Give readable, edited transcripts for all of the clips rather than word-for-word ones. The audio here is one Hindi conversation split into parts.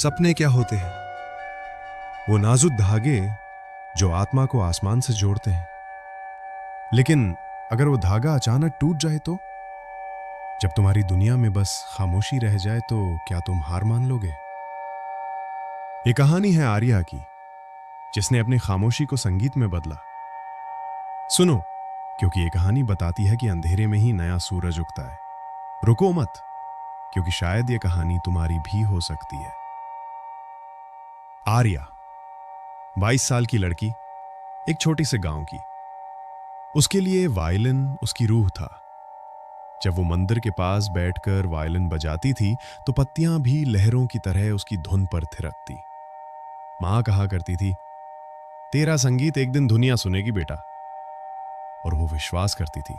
सपने क्या होते हैं? वो नाजुक धागे जो आत्मा को आसमान से जोड़ते हैं। लेकिन अगर वो धागा अचानक टूट जाए तो? जब तुम्हारी दुनिया में बस खामोशी रह जाए तो क्या तुम हार मान लोगे? ये कहानी है आर्या की, जिसने अपनी खामोशी को संगीत में बदला। सुनो, क्योंकि ये कहानी बताती है कि अंधेरे में ही नया सूरज उगता है। रुको मत, क्योंकि शायद ये कहानी तुम्हारी भी हो सकती है। आर्या 22 साल की लड़की, एक छोटी से गांव की। उसके लिए वायलिन उसकी रूह था। जब वो मंदिर के पास बैठकर वायलिन बजाती थी तो पत्तियां भी लहरों की तरह उसकी धुन पर थिरकती। मां कहा करती थी, तेरा संगीत एक दिन दुनिया सुनेगी बेटा। और वो विश्वास करती थी।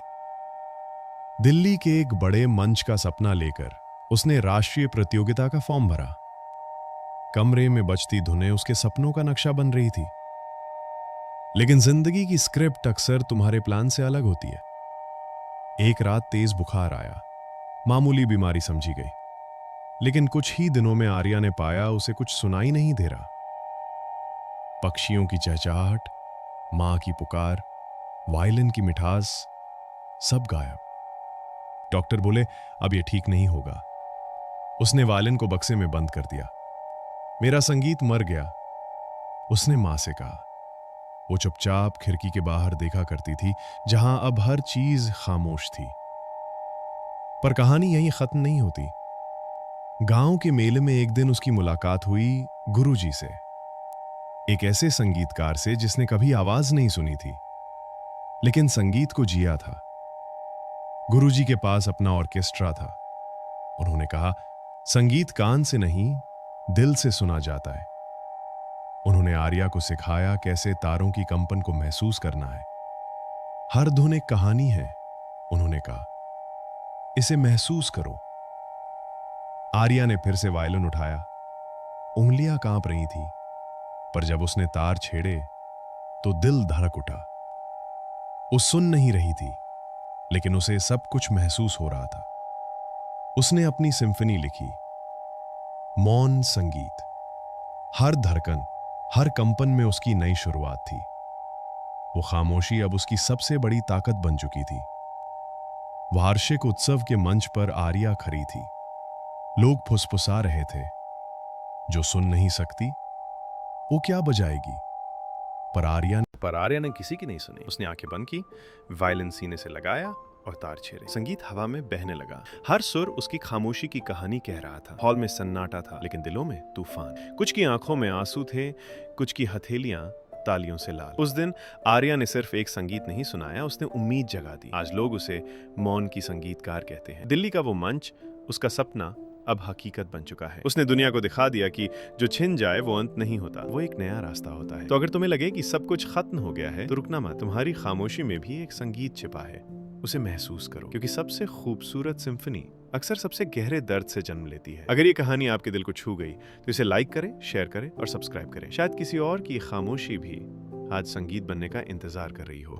दिल्ली के एक बड़े मंच का सपना लेकर उसने राष्ट्रीय प्रतियोगिता का फॉर्म भरा। कमरे में बजती धुनें उसके सपनों का नक्शा बन रही थी। लेकिन जिंदगी की स्क्रिप्ट अक्सर तुम्हारे प्लान से अलग होती है। एक रात तेज बुखार आया। मामूली बीमारी समझी गई, लेकिन कुछ ही दिनों में आर्या ने पाया उसे कुछ सुनाई नहीं दे रहा। पक्षियों की चहचहाहट, मां की पुकार, वायलिन की मिठास, सब गायब। डॉक्टर बोले अब ये ठीक नहीं होगा। उसने वायलिन को बक्से में बंद कर दिया। मेरा संगीत मर गया, उसने मां से कहा। वो चुपचाप खिड़की के बाहर देखा करती थी, जहां अब हर चीज खामोश थी। पर कहानी यहीं खत्म नहीं होती। गांव के मेले में एक दिन उसकी मुलाकात हुई गुरुजी से, एक ऐसे संगीतकार से जिसने कभी आवाज नहीं सुनी थी, लेकिन संगीत को जिया था। गुरुजी के पास अपना ऑर्केस्ट्रा था। उन्होंने कहा, संगीत कान से नहीं, दिल से सुना जाता है। उन्होंने आर्या को सिखाया कैसे तारों की कंपन को महसूस करना है। हर धुन एक कहानी है, उन्होंने कहा, इसे महसूस करो। आर्या ने फिर से वायलिन उठाया। उंगलियां कांप रही थी, पर जब उसने तार छेड़े तो दिल धड़क उठा। वो सुन नहीं रही थी, लेकिन उसे सब कुछ महसूस हो रहा था। उसने अपनी सिम्फनी लिखी, मौन संगीत। हर धड़कन, हर कंपन में उसकी नई शुरुआत थी। वो खामोशी अब उसकी सबसे बड़ी ताकत बन चुकी थी। वार्षिक उत्सव के मंच पर आर्या खड़ी थी। लोग फुसफुसा रहे थे, जो सुन नहीं सकती वो क्या बजाएगी। पर आर्या ने किसी की नहीं सुनी। उसने आंखें बंद की, वायलिन सीने से लगाया और तार छेड़े। संगीत हवा में बहने लगा। हर सुर उसकी खामोशी की कहानी कह रहा था। हॉल में सन्नाटा था, लेकिन दिलों में तूफान। कुछ की आंखों में आंसू थे, कुछ की हथेलियां तालियों से लाल। उस दिन आर्या ने सिर्फ एक संगीत नहीं सुनाया, उसने उम्मीद जगा दी। आज लोग उसे मौन की संगीतकार कहते हैं। दिल्ली का वो मंच, उसका सपना अब हकीकत बन चुका है। उसने दुनिया को दिखा दिया कि जो छिन जाए वो अंत नहीं होता, वो एक नया रास्ता होता है। तो अगर तुम्हें लगे कि सब कुछ खत्म हो गया है तो रुकना मत। तुम्हारी खामोशी में भी एक संगीत छिपा है, उसे महसूस करो, क्योंकि सबसे खूबसूरत सिम्फनी अक्सर सबसे गहरे दर्द से जन्म लेती है। अगर ये कहानी आपके दिल को छू गई तो इसे लाइक करें, शेयर करें और सब्सक्राइब करें। शायद किसी और की खामोशी भी आज संगीत बनने का इंतजार कर रही हो।